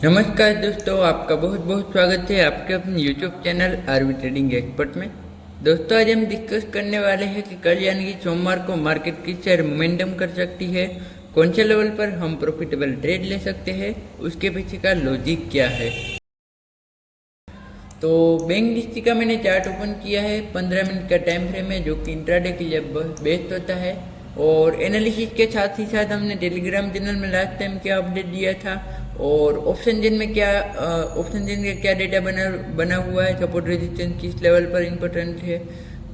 नमस्कार दोस्तों, आपका बहुत बहुत स्वागत है आपके अपने YouTube channel RV trading expert में। दोस्तों, आज हम डिस्कस करने वाले हैं कि कल यानी कि सोमवार को मार्केट किस तरह मोमेंटम कर सकती है, कौन से लेवल पर हम प्रॉफिटेबल ट्रेड ले सकते हैं, उसके पीछे का लॉजिक क्या है। तो बैंक निफ्टी का मैंने चार्ट ओपन किया है 15 मिनट का टाइम फ्रेम है, जो कि इंट्राडे के लिए बेस्ट होता है। और एनालिसिस के साथ ही साथ हमने टेलीग्राम चैनल में लास्ट टाइम क्या अपडेट दिया था और ऑप्शन जिन में क्या ऑप्शन जिन का क्या डेटा बना हुआ है, सपोर्ट रेजिस्टेंस किस लेवल पर इम्पोर्टेंट है,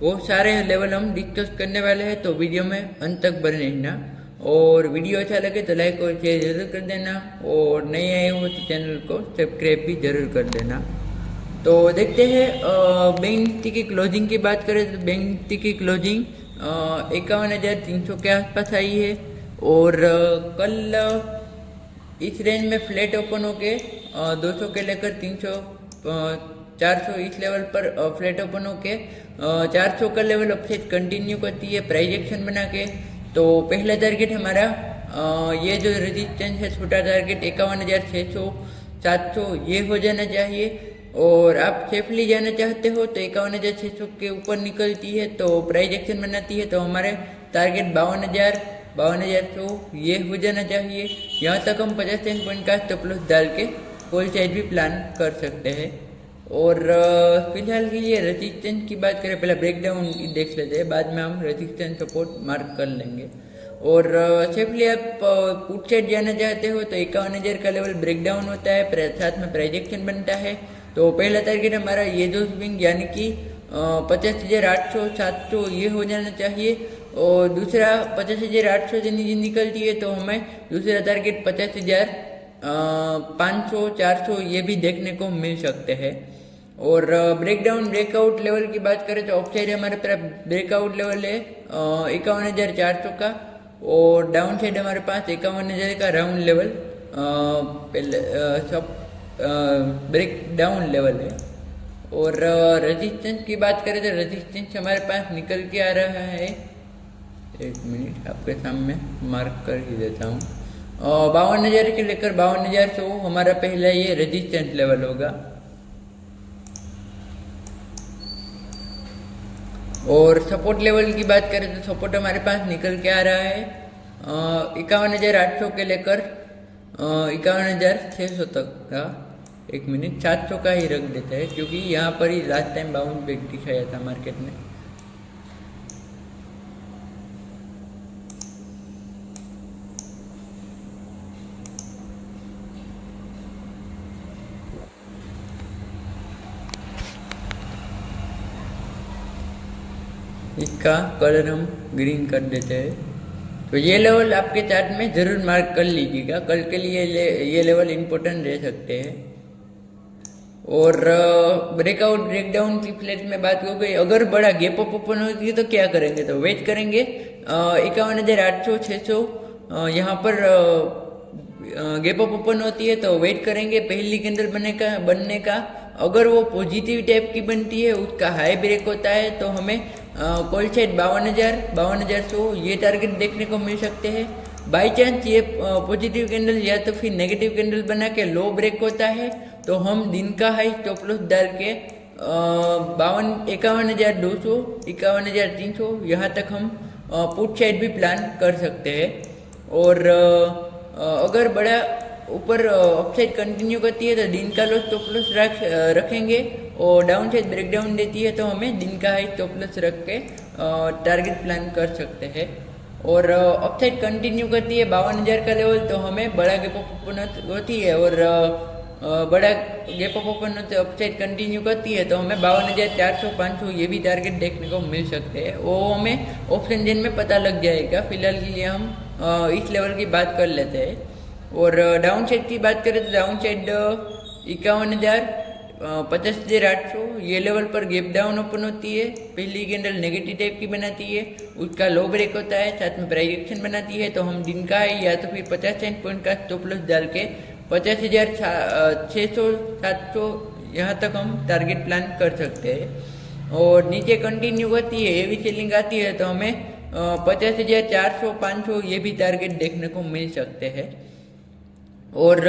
वो सारे लेवल हम डिस्कस करने वाले हैं। तो वीडियो में अंत तक बने रहना और वीडियो अच्छा लगे तो लाइक और शेयर जरूर कर देना और नए आए हो तो चैनल को सब्सक्राइब भी जरूर कर देना। तो देखते हैं बैंक निफ्टी की क्लोजिंग की बात करें तो बैंक निफ्टी की क्लोजिंग 51,300 के आसपास आई है और कल इस रेंज में फ्लैट ओपन होके 200 के लेकर 300 400 इस लेवल पर फ्लैट ओपन होके 400 का लेवल अपसेट कंटिन्यू करती है प्राइस एक्शन बना के। तो पहला टारगेट हमारा ये जो रेजिस्टेंस है, छोटा टारगेट 51,600 700 ये हो जाना चाहिए। और आप सेफली जाना चाहते हो तो 51,600 के ऊपर निकलती है तो प्राइस एक्शन बनाती है, तो हमारे टारगेट 52,100 ये हो जाना चाहिए। यहाँ तक हम 50 पॉइंट का स्टॉप लॉस डाल के कॉल साइड भी प्लान कर सकते हैं। और फिलहाल के लिए रेजिस्टेंस की बात करें, पहले ब्रेकडाउन देख लेते हैं, बाद में हम रेजिस्टेंस सपोर्ट मार्क कर लेंगे। और सेफली आप पुट साइड जाना चाहते हो तो 51,000 का लेवल ब्रेकडाउन होता है, साथ में प्राइस एक्शन बनता है। तो पहला टारगेट हमारा ये जो स्विंग यानी कि 50,800 700 ये हो जाना चाहिए। और दूसरा 50,800 से नीचे निकलती है तो हमें दूसरा टारगेट 50,500 400 ये भी देखने को मिल सकते हैं। और ब्रेकडाउन ब्रेकआउट लेवल की बात करें तो ऑफसाइड हमारे तरफ ब्रेकआउट लेवल है 51,400 का और डाउन साइड हमारे पास 51,000 का राउंड लेवल पहले सब ब्रेक डाउन लेवल है। और रेजिस्टेंस की बात करें तो रेजिस्टेंस हमारे पास निकल के आ रहा है, एक मिनट आपके सामने मार्क कर ही देता हूँ। 52,000 के लेकर 52,100 हमारा पहला ये रेजिस्टेंस लेवल होगा। और सपोर्ट लेवल की बात करें तो सपोर्ट हमारे पास निकल के आ रहा है 51,800 के लेकर 51,600 तक का। एक मिनट 700 का ही रख देता है क्योंकि यहाँ पर ही लास्ट टाइम बाउंस बैक दिखाया था मार्केट में। इसका कलर हम ग्रीन कर देते हैं। तो ये लेवल आपके चार्ट में जरूर मार्क कर लीजिएगा, कल के लिए ये लेवल इम्पोर्टेंट रह सकते हैं। और ब्रेकआउट ब्रेकडाउन की फ्लैट में बात हो गई, अगर बड़ा गैप अप ओपन होती है तो क्या करेंगे, तो वेट करेंगे 51,800 600 यहाँ पर गैप अप ओपन होती है तो वेट करेंगे पहली कैंडल बनने का। अगर वो पॉजिटिव टाइप की बनती है, उसका हाई ब्रेक होता है तो हमें कॉल साइड 52,100 ये टारगेट देखने को मिल सकते हैं। बाई चांस ये पॉजिटिव कैंडल या तो फिर नेगेटिव कैंडल बना के लो ब्रेक होता है तो हम दिन का हाई स्टॉप लॉस डाल के 51,200 51,300 यहाँ तक हम पुट साइड भी प्लान कर सकते हैं। और अगर बड़ा ऊपर अपसाइड कंटिन्यू करती है तो दिन का लो स्टॉप लॉस रखेंगे और डाउन साइड ब्रेकडाउन देती है तो हमें दिन का हाई स्टॉप लॉस रख के टारगेट प्लान कर सकते हैं। और अपसाइड कंटिन्यू करती है 52,000 का लेवल तो हमें बड़ा गैप अप ओपन होती है और बड़ा गैप अप ओपन होते अपसाइड कंटिन्यू करती है तो हमें 52,400 500 ये भी टारगेट देखने को मिल सकते हैं। वो हमें ऑप्शन जिन में पता लग जाएगा। फिलहाल के लिए हम इस लेवल की बात कर लेते हैं। और डाउन साइड की बात करें तो डाउन साइड 51,000 50,800 ये लेवल पर गैप डाउन ओपन होती है, पहली कैंडल नेगेटिव टाइप की बनाती है, उसका लो ब्रेक होता है, साथ में प्राइस एक्शन बनाती है तो हम दिन का है या तो फिर 50 पॉइंट का स्टॉप लॉस डाल के 50,600 700 यहाँ तक हम टारगेट प्लान कर सकते हैं। और नीचे कंटिन्यू करती है, हेवी सेलिंग आती है तो हमें 50,400 500 ये भी टारगेट देखने को मिल सकते हैं। और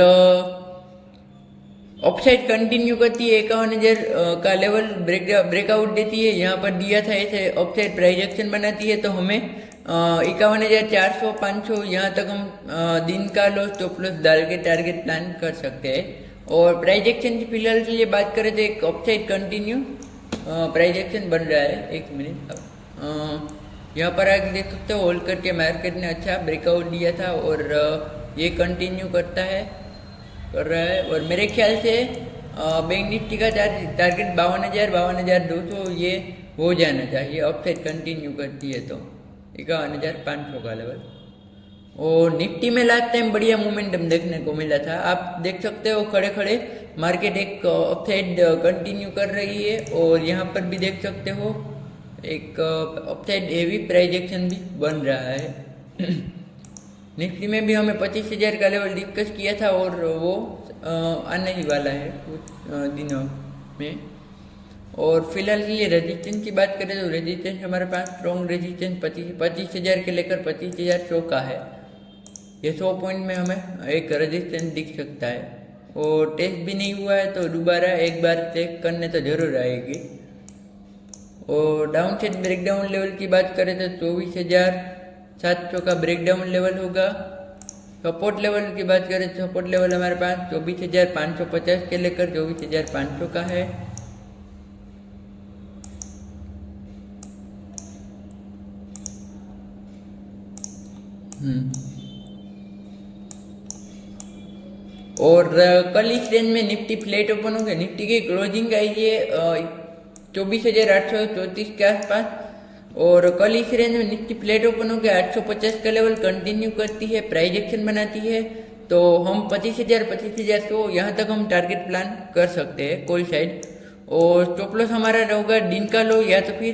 ऑफसाइड कंटिन्यू करती है, 51,000 का लेवल ब्रेकआउट देती है, यहाँ पर दिया था ऐसे ऑफसाइड प्राइस एक्शन बनाती है, तो हमें 51,400 500 यहाँ तक हम दिन का लो स्टॉप लॉस डाल के टारगेट प्लान कर सकते हैं। और प्राइस एक्शन की फिलहाल के लिए बात करें तो एक ऑफसाइड कंटिन्यू प्राइस एक्शन बन रहा है। एक मिनट, यहाँ पर आगे देख सकते हो होल्ड करके मार्केट ने अच्छा ब्रेकआउट दिया था और ये कंटिन्यू कर रहा है। और मेरे ख्याल से बैंक निफ्टी का टारगेट 52,200 ये हो जाना चाहिए, ऑफसाइड कंटिन्यू करती है तो 51,500 का लेवल। और निफ्टी में लास्ट टाइम बढ़िया मोमेंटम देखने को मिला था, आप देख सकते हो खड़े खड़े मार्केट एक ऑफसाइड कंटिन्यू कर रही है। और यहाँ पर भी देख सकते हो एक ऑफसाइड हेवी प्राइस एक्शन भी बन रहा है। निफ्टी में भी हमें 25,000 का लेवल डिस्कस किया था और वो आने ही वाला है कुछ दिनों में। और फिलहाल के लिए रेजिस्टेंस की बात करें तो रेजिस्टेंस हमारे पास स्ट्रॉन्ग रेजिस्टेंस 25,000 के लेकर 25,100 का है। ये 100 पॉइंट में हमें एक रेजिस्टेंस दिख सकता है। और टेस्ट भी नहीं हुआ है तो दोबारा एक बार चेक करने तो जरूर आएगी। और डाउन साइड ब्रेकडाउन लेवल की बात करें तो 24,700 का ब्रेकडाउन लेवल होगा। सपोर्ट लेवल की बात करें तो सपोर्ट लेवल हमारे पास 24,550 के लेकर 24,500 का है। और कल इस रेंज में निफ्टी फ्लैट ओपन हो गया। निफ्टी की क्लोजिंग आई है 24,834 के आसपास। और कल इस रेंज में निफ्टी फ्लैट ओपन हो गया, 850 का लेवल कंटिन्यू करती है, प्राइस एक्शन बनाती है, तो हम 25,100 यहाँ तक हम टारगेट प्लान कर सकते हैं कॉल साइड। और स्टॉप लॉस हमारा रहेगा दिन का लो या तो फिर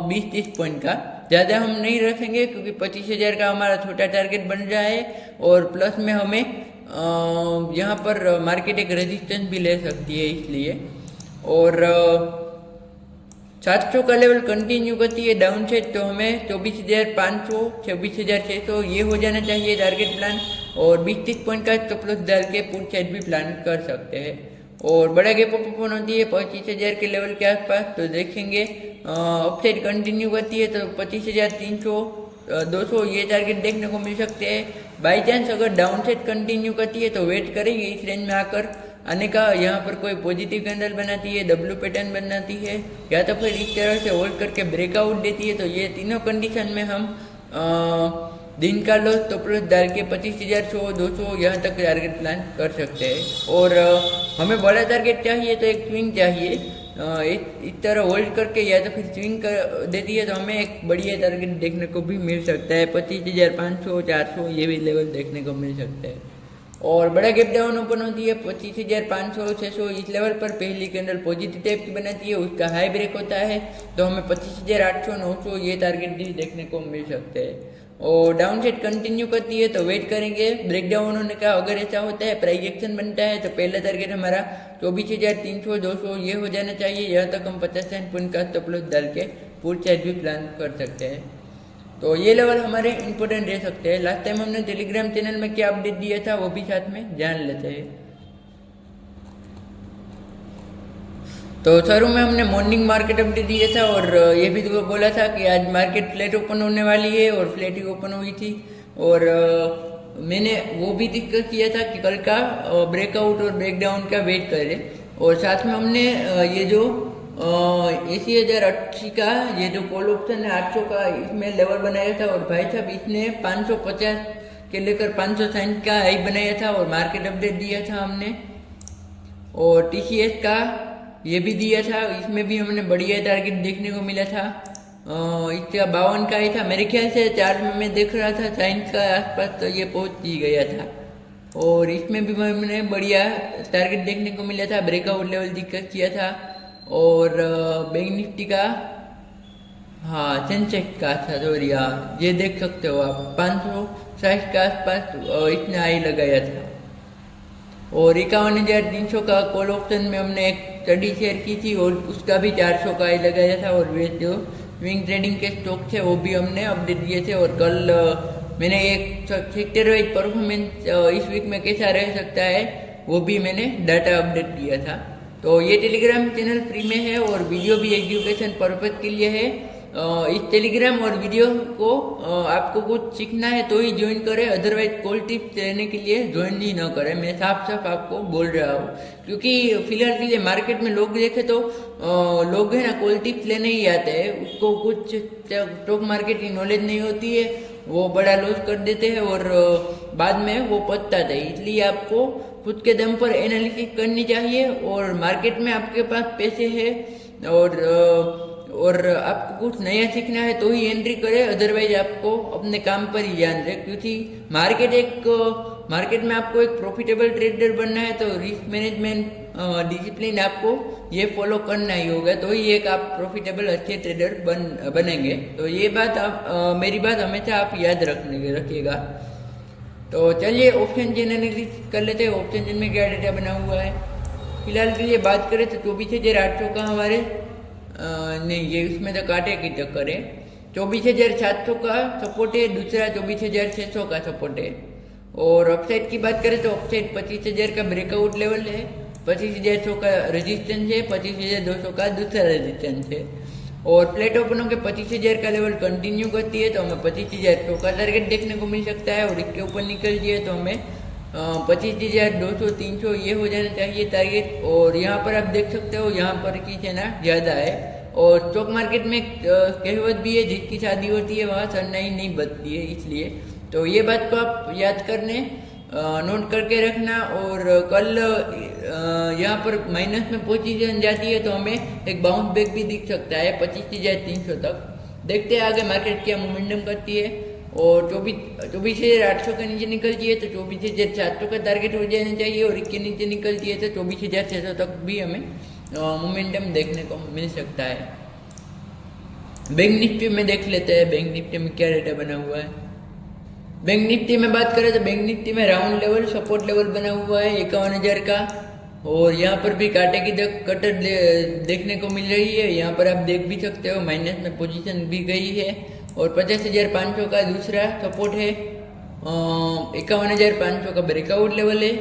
20-30 पॉइंट का, ज़्यादा हम नहीं रखेंगे क्योंकि 25,000 का हमारा छोटा टारगेट बन रहा है। और प्लस में हमें यहाँ पर मार्केट एक रेजिस्टेंस भी ले सकती है इसलिए। और 700 का लेवल कंटिन्यू करती है डाउन साइड, तो हमें 24,500 26,600 ये हो जाना चाहिए टारगेट प्लान। और 20-30 पॉइंट का स्टॉप लॉस डाल के पुट साइड भी प्लान कर सकते हैं। और बड़ा गैप अप ओपन होती है 25,000 के लेवल के आसपास, तो देखेंगे अपसाइड कंटिन्यू करती है तो 25,300 200 ये टारगेट देखने को मिल सकते हैं। बाई चांस अगर डाउन साइड कंटिन्यू करती है तो वेट करेंगे इस रेंज में आकर आने का। यहाँ पर कोई पॉजिटिव कैंडल बनाती है, डब्ल्यू पैटर्न बनाती है, या तो फिर इस तरह से होल्ड करके ब्रेकआउट देती है, तो ये तीनों कंडीशन में हम दिन का लॉस स्टॉप लॉस डाल के 25,100 200 यहाँ तक टारगेट प्लान कर सकते हैं। और हमें बड़ा टारगेट चाहिए तो एक स्विंग चाहिए, इस तरह होल्ड करके या तो फिर स्विंग कर देती है तो हमें एक बढ़िया टारगेट देखने को भी मिल सकता है। 25,500 400 ये भी लेवल देखने को मिल सकते हैं। और बड़ा गैप डाउन ओपन होती है 25,500 600 इस लेवल पर पहली कैंडल पॉजिटिव टाइप की बनाती है, उसका हाई ब्रेक होता है तो हमें 25,800 900 ये टारगेट भी देखने को मिल सकते हैं। और डाउन साइड कंटिन्यू करती है तो वेट करेंगे ब्रेकडाउन होने का। अगर ऐसा होता है प्राइस एक्शन बनता है तो पहला टारगेट हमारा 24,300 200 ये हो जाना चाहिए। यहाँ तक हम 50 पॉइंट का स्टॉप लॉस डाल के पुट साइड भी प्लान कर सकते हैं। तो ये लेवल हमारे इंपॉर्टेंट रह सकते हैं। लास्ट टाइम हमने टेलीग्राम चैनल में क्या अपडेट दिया था वो भी साथ में जान लेते हैं। तो शुरू में हमने मॉर्निंग मार्केट अपडेट दिया था और ये भी बोला था कि आज मार्केट फ्लैट ओपन होने वाली है और फ्लैट ही ओपन हुई थी। और मैंने वो भी डिस्कस किया था कि कल का ब्रेकआउट और ब्रेकडाउन का वेट करें। और साथ में हमने ये जो 80,080 का ये जो कॉल ऑप्शन है 800 का इसमें लेवल बनाया था। और भाई साहब इसने 550 के लेकर 560 का हाई बनाया था और मार्केट अपडेट दिया था हमने। और TCS का ये भी दिया था, इसमें भी हमने बढ़िया टारगेट देखने को मिला था। इसका 52 का ही था मेरे ख्याल से, चार्ट में मैं देख रहा था 60 का आसपास तो ये पहुंच ही गया था। और इसमें भी हमने बढ़िया टारगेट देखने को मिला था, ब्रेकआउट लेवल दिक्कत किया था। और बैंक निफ्टी का हाँ सेंसेक्स का था सॉरी ये देख सकते हो आप 560 के आसपास इसने हाई लगाया था। और 51,300 का कॉल ऑप्शन में हमने एक स्टडी शेयर की थी और उसका भी 400 का हाई लगाया था। और वे जो स्विंग ट्रेडिंग के स्टॉक थे वो भी हमने अपडेट दिए थे। और कल मैंने एक सेक्टर वाइज परफॉर्मेंस इस वीक में कैसा रह सकता है वो भी मैंने डाटा अपडेट दिया था। तो ये टेलीग्राम चैनल फ्री में है और वीडियो भी एजुकेशन पर्पज के लिए है। इस टेलीग्राम और वीडियो को आपको कुछ सीखना है तो ही ज्वाइन करें, अदरवाइज कॉल टिप्स लेने के लिए ज्वाइन ही न करें। मैं साफ साफ आपको बोल रहा हूँ, क्योंकि फिलहाल के लिए मार्केट में लोग देखे तो लोग है ना कॉल टिप्स लेने ही आते हैं, उसको कुछ स्टॉक मार्केट की नॉलेज नहीं होती है, वो बड़ा लॉस कर देते हैं और बाद में वो पछताते हैं। इसलिए आपको खुद के दम पर एनालिसिस करनी चाहिए और मार्केट में आपके पास पैसे है और आपको कुछ नया सीखना है तो ही एंट्री करें, अदरवाइज आपको अपने काम पर ही ध्यान दें। क्योंकि मार्केट में आपको एक प्रॉफिटेबल ट्रेडर बनना है तो रिस्क मैनेजमेंट डिसिप्लिन आपको ये फॉलो करना ही होगा, तो ही एक आप प्रॉफिटेबल अच्छे ट्रेडर बनेंगे। तो ये बात मेरी बात हमेशा आप याद रखिएगा। तो चलिए ऑप्शन चेन एनालिसिस कर लेते हैं। ऑप्शन चेन में क्या डेटा बना हुआ है फिलहाल के लिए बात करें तो 24,800 का हमारे नहीं, ये इसमें तो कांटे की टक्कर है। 24,700 का सपोर्ट है, दूसरा 24,600 का सपोर्ट है। और अपसाइड की बात करें तो अपसाइड 25,000 का ब्रेकआउट लेवल है, 25,100 का रेजिस्टेंस है, 25,200 का दूसरा रेजिस्टेंस है। और फ्लैट ओपन होकर 25,000 का लेवल कंटिन्यू करती है तो हमें 25,100 का टारगेट देखने को मिल सकता है। और इसके ऊपर निकल जाए तो हमें 25,200 300 ये हो जाना चाहिए टारगेट। और यहाँ पर आप देख सकते हो यहाँ पर की है ना ज़्यादा है। और स्टॉक मार्केट में कहावत भी है, जिसकी शादी होती है वहाँ सन्नाई नहीं बचती है, इसलिए तो ये बात को आप याद करने नोट करके रखना। और कल यहाँ पर माइनस में पोजीशन जाती है तो हमें एक बाउंस बैक भी दिख सकता है 25,300 तक। देखते हैं आगे मार्केट क्या मोमेंटम करती है। और 24,800 के नीचे निकलती है तो 24,700 का टारगेट हो जाना चाहिए और इसके नीचे निकलती है तो 24,600 तक भी हमें मोमेंटम देखने को मिल सकता है। बैंक निफ्टी में देख लेते हैं बैंक निफ्टी में क्या डेटा बना हुआ है। बैंक निफ्टी में बात करें तो बैंक निफ्टी में राउंड लेवल सपोर्ट लेवल बना हुआ है 51,000 का। और यहाँ पर भी कांटे की कटर देखने को मिल रही है, यहाँ पर आप देख भी सकते हो माइनस में पोजीशन भी गई है। और 50,500 का दूसरा सपोर्ट है, 51,500 का ब्रेकआउट लेवल है,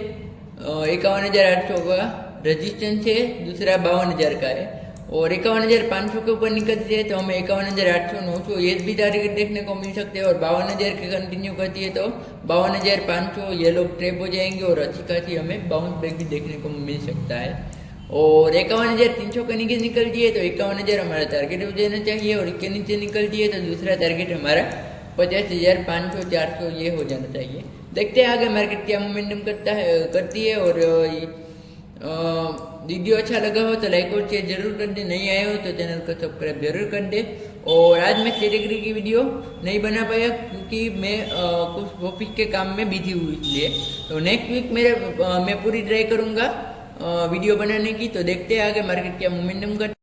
51,800 का रेजिस्टेंस है, दूसरा 52,000 का है। और 51,500 के ऊपर निकलती है तो हमें 51,800 900 ये भी टारगेट देखने को मिल सकते हैं। और 52,000 के कंटिन्यू करती है तो 52,500 ये लोग ट्रैप हो जाएंगे और अच्छी खासी हमें बाउंस बैक भी देखने को मिल सकता है। और 51,300 के नीचे निकलती है तो 51,000 हमारा टारगेट हो जाना चाहिए। और इसके नीचे निकलती है तो दूसरा टारगेट हमारा 50,500 400 ये हो जाना चाहिए। देखते हैं आगे मार्केट क्या मोमेंटम करती है। और वीडियो अच्छा लगा हो तो लाइक और शेयर जरूर कर दे, नहीं आए हो तो चैनल को सब्सक्राइब जरूर कर दे। और आज मैं कैटेगरी की वीडियो नहीं बना पाया क्योंकि मैं कुछ ऑफिस के काम में बिजी हुई, इसलिए तो नेक्स्ट वीक मैं पूरी ट्राई करूँगा वीडियो बनाने की। तो देखते हैं आगे मार्केट क्या मोमेंटम करता है।